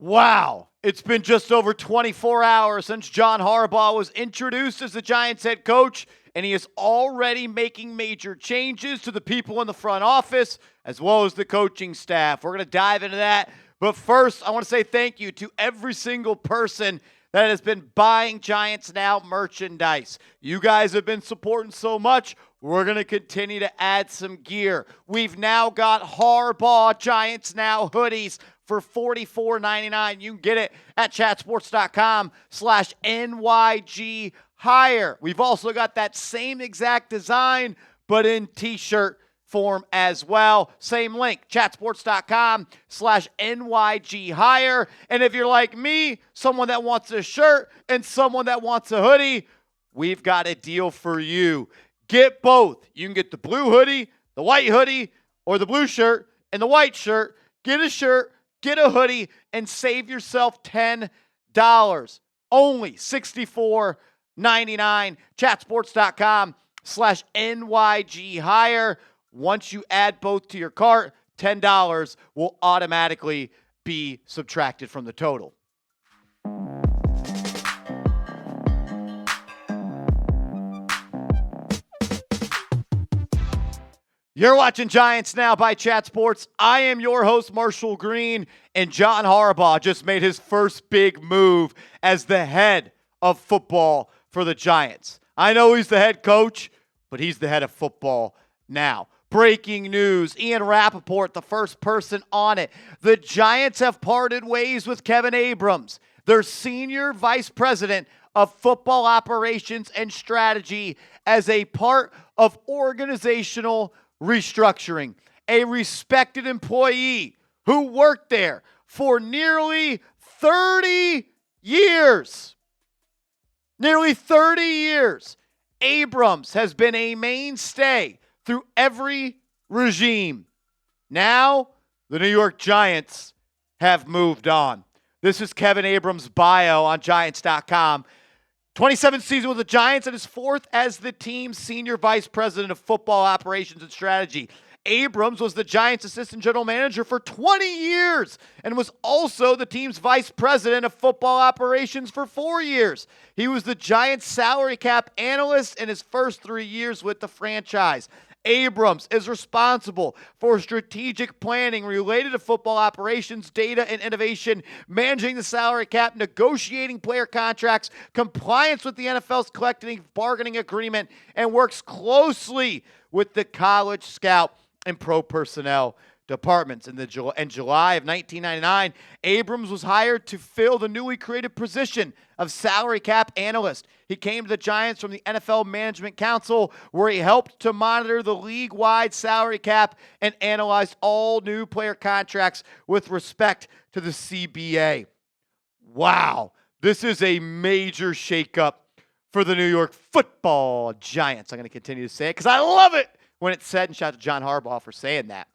Wow. It's been just over 24 hours since John Harbaugh was introduced as the Giants head coach, and he is already making major changes to the people in the front office as well as the coaching staff. We're going to dive into that. But first, I want to say thank you to every single person that has been buying Giants Now merchandise. You guys have been supporting so much. We're going to continue to add some gear. We've now got Harbaugh Giants Now hoodies for $44.99. You can get it at chatsports.com/NYG hire. We've also got that same exact design, but in t-shirt form as well. Same link, chatsports.com/NYG hire. And if you're like me, someone that wants a shirt and someone that wants a hoodie, we've got a deal for you. Get both. You can get the blue hoodie, the white hoodie, or the blue shirt and the white shirt. Get a shirt, get a hoodie, and save yourself $10. Only $64.99. Chatsports.com/NYG hire. Once you add both to your cart, $10 will automatically be subtracted from the total. You're watching Giants Now by Chat Sports. I am your host, Marshall Green, and John Harbaugh just made his first big move as the head of football for the Giants. I know he's the head coach, but he's the head of football now. Breaking news, Ian Rappaport, the first person on it. The Giants have parted ways with Kevin Abrams, their senior vice president of football operations and strategy, as a part of organizational restructuring. A respected employee who worked there for nearly 30 years. Nearly 30 years. Abrams has been a mainstay through every regime. Now, the New York Giants have moved on. This is Kevin Abrams' bio on Giants.com. 27th season with the Giants and his fourth as the team's senior vice president of football operations and strategy. Abrams was the Giants' assistant general manager for 20 years and was also the team's vice president of football operations for 4 years. He was the Giants' salary cap analyst in his first 3 years with the franchise. Abrams is responsible for strategic planning related to football operations, data and innovation, managing the salary cap, negotiating player contracts, compliance with the NFL's collective bargaining agreement, and works closely with the college scout and pro personnel departments. In July of 1999, Abrams was hired to fill the newly created position of salary cap analyst. He came to the Giants from the NFL Management Council, where he helped to monitor the league-wide salary cap and analyzed all new player contracts with respect to the CBA. Wow, this is a major shakeup for the New York Football Giants. I'm going to continue to say it because I love it when it's said, and shout out to John Harbaugh for saying that.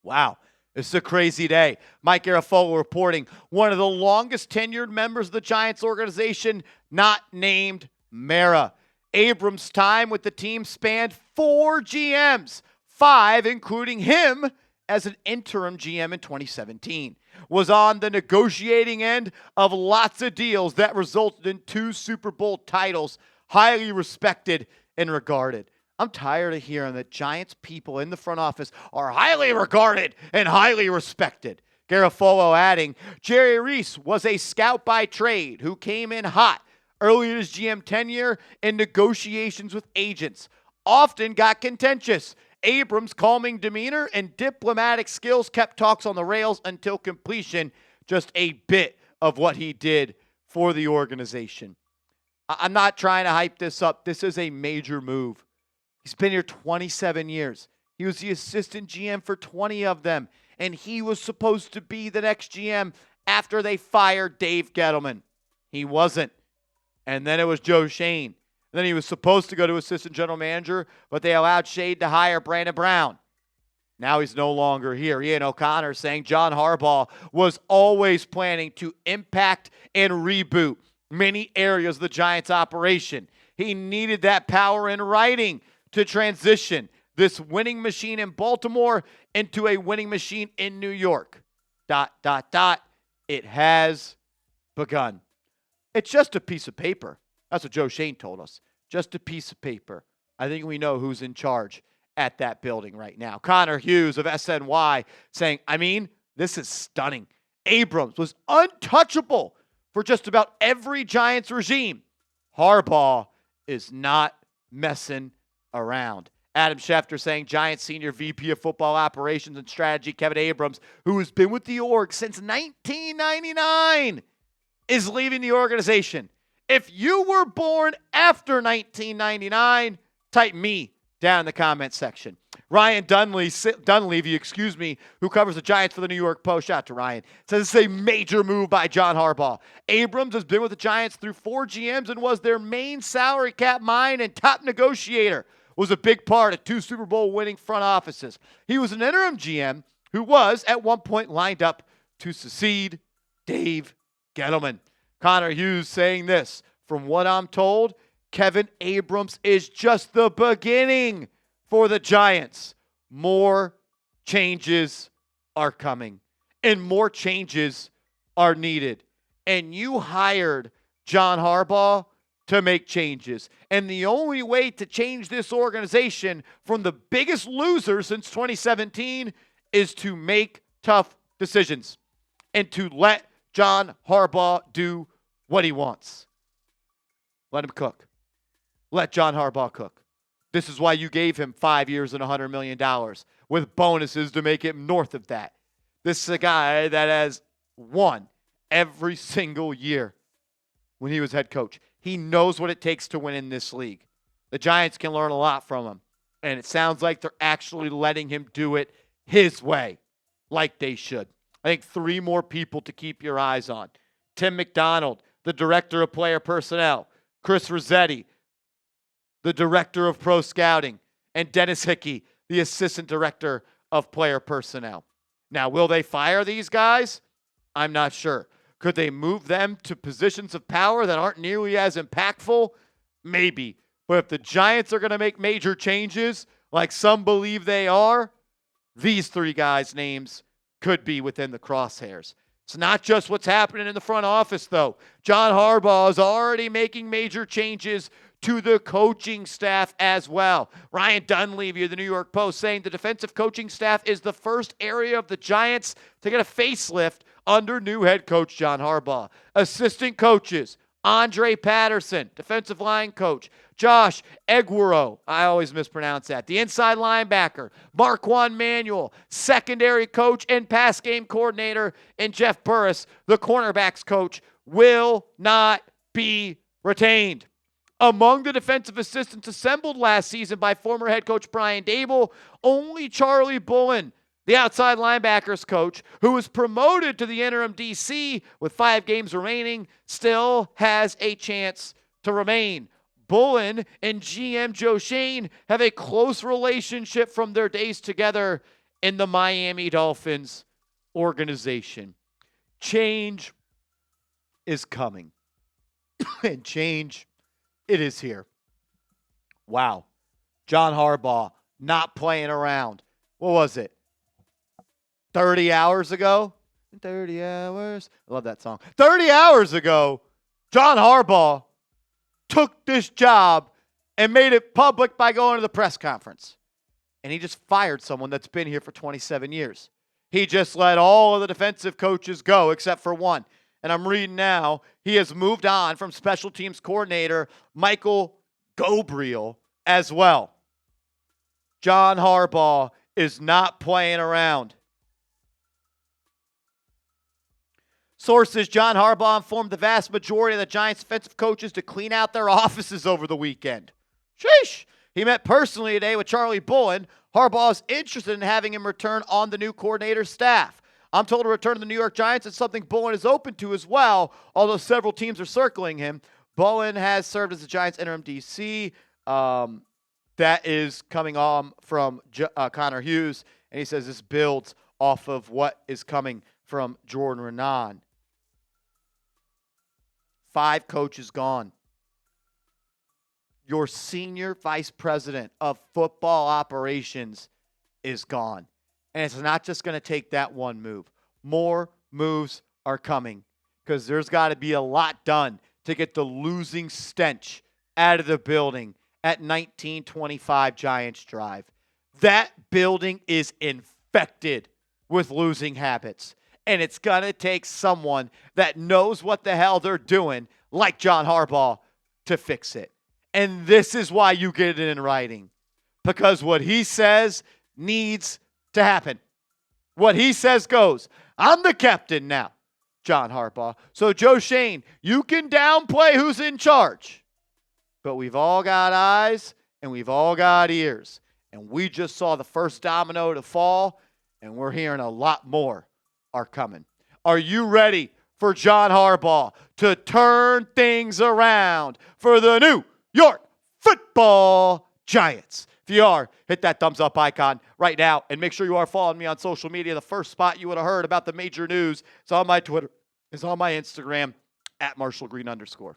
Wow, this is a crazy day. Mike Garafolo reporting one of the longest tenured members of the Giants organization, not named Mara. Abrams' time with the team spanned 4 GMs, 5 including him as an interim GM in 2017. Was on the negotiating end of lots of deals that resulted in 2 Super Bowl titles, highly respected and regarded. I'm tired of hearing that Giants people in the front office are highly regarded and highly respected. Garafolo adding, Jerry Reese was a scout by trade who came in hot early in his GM tenure in negotiations with agents. Often got contentious. Abrams' calming demeanor and diplomatic skills kept talks on the rails until completion. Just a bit of what he did for the organization. I'm not trying to hype this up. This is a major move. He's been here 27 years. He was the assistant GM for 20 of them, and he was supposed to be the next GM after they fired Dave Gettleman. He wasn't. And then it was Joe Shane. And then he was supposed to go to assistant general manager, but they allowed Shade to hire Brandon Brown. Now he's no longer here. Ian O'Connor saying John Harbaugh was always planning to impact and reboot many areas of the Giants operation. He needed that power in writing to transition this winning machine in Baltimore into a winning machine in New York. ... It has begun. It's just a piece of paper. That's what Joe Shane told us. Just a piece of paper. I think we know who's in charge at that building right now. Connor Hughes of SNY saying, this is stunning. Abrams was untouchable for just about every Giants regime. Harbaugh is not messing around. Adam Schefter saying Giants Senior VP of Football Operations and Strategy, Kevin Abrams, who has been with the org since 1999, is leaving the organization. If you were born after 1999, type me down in the comment section. Ryan Dunleavy, who covers the Giants for the New York Post, shout out to Ryan, says it's a major move by John Harbaugh. Abrams has been with the Giants through 4 GMs and was their main salary cap mine and top negotiator. Was a big part of 2 Super Bowl winning front offices. He was an interim GM who was at one point lined up to succeed Dave Gettleman. Connor Hughes saying this, from what I'm told, Kevin Abrams is just the beginning for the Giants. More changes are coming, and more changes are needed. And you hired John Harbaugh to make changes. And the only way to change this organization from the biggest loser since 2017 is to make tough decisions and to let John Harbaugh do what he wants. Let him cook. Let John Harbaugh cook. This is why you gave him 5 years and $100 million with bonuses to make it north of that. This is a guy that has won every single year when he was head coach. He knows what it takes to win in this league. The Giants can learn a lot from him. And it sounds like they're actually letting him do it his way, like they should. I think 3 more people to keep your eyes on. Tim McDonald, the director of player personnel. Chris Rossetti, the director of pro scouting. And Dennis Hickey, the assistant director of player personnel. Now, will they fire these guys? I'm not sure. Could they move them to positions of power that aren't nearly as impactful? Maybe. But if the Giants are going to make major changes, like some believe they are, these 3 guys' names could be within the crosshairs. It's not just what's happening in the front office, though. John Harbaugh is already making major changes to the coaching staff as well. Ryan Dunleavy of the New York Post saying the defensive coaching staff is the first area of the Giants to get a facelift under new head coach John Harbaugh. Assistant coaches, Andre Patterson, defensive line coach. Josh Eguero, I always mispronounce that. The inside linebacker, Marquand Manuel, secondary coach and pass game coordinator. And Jeff Burris, the cornerbacks coach, will not be retained. Among the defensive assistants assembled last season by former head coach Brian Dable, only Charlie Bullen, the outside linebackers coach, who was promoted to the interim DC with 5 games remaining, still has a chance to remain. Bullen and GM Joe Shane have a close relationship from their days together in the Miami Dolphins organization. Change is coming. And change, it is here. Wow. John Harbaugh not playing around. What was it? 30 hours ago? 30 hours. I love that song. 30 hours ago, John Harbaugh took this job and made it public by going to the press conference. And he just fired someone that's been here for 27 years. He just let all of the defensive coaches go except for one. And I'm reading now, he has moved on from special teams coordinator Michael Gobriel as well. John Harbaugh is not playing around. Sources, John Harbaugh informed the vast majority of the Giants' defensive coaches to clean out their offices over the weekend. Sheesh. He met personally today with Charlie Bullen. Harbaugh is interested in having him return on the new coordinator's staff. I'm told to return to the New York Giants. It's something Bullen is open to as well, although several teams are circling him. Bullen has served as the Giants' interim DC. That is coming on from Connor Hughes, and he says this builds off of what is coming from Jordan Renan. 5 coaches gone. Your senior vice president of football operations is gone. And it's not just going to take that one move. More moves are coming because there's got to be a lot done to get the losing stench out of the building at 1925 Giants Drive. That building is infected with losing habits. And it's going to take someone that knows what the hell they're doing, like John Harbaugh, to fix it. And this is why you get it in writing. Because what he says needs to happen. What he says goes. I'm the captain now, John Harbaugh. So, Joe Shane, you can downplay who's in charge. But we've all got eyes and we've all got ears. And we just saw the first domino to fall, and we're hearing a lot more are coming. Are you ready for John Harbaugh to turn things around for the New York Football Giants? If you are, hit that thumbs up icon right now and make sure you are following me on social media. The first spot you would have heard about the major news is on my Twitter, is on my Instagram, @MarshallGreen_.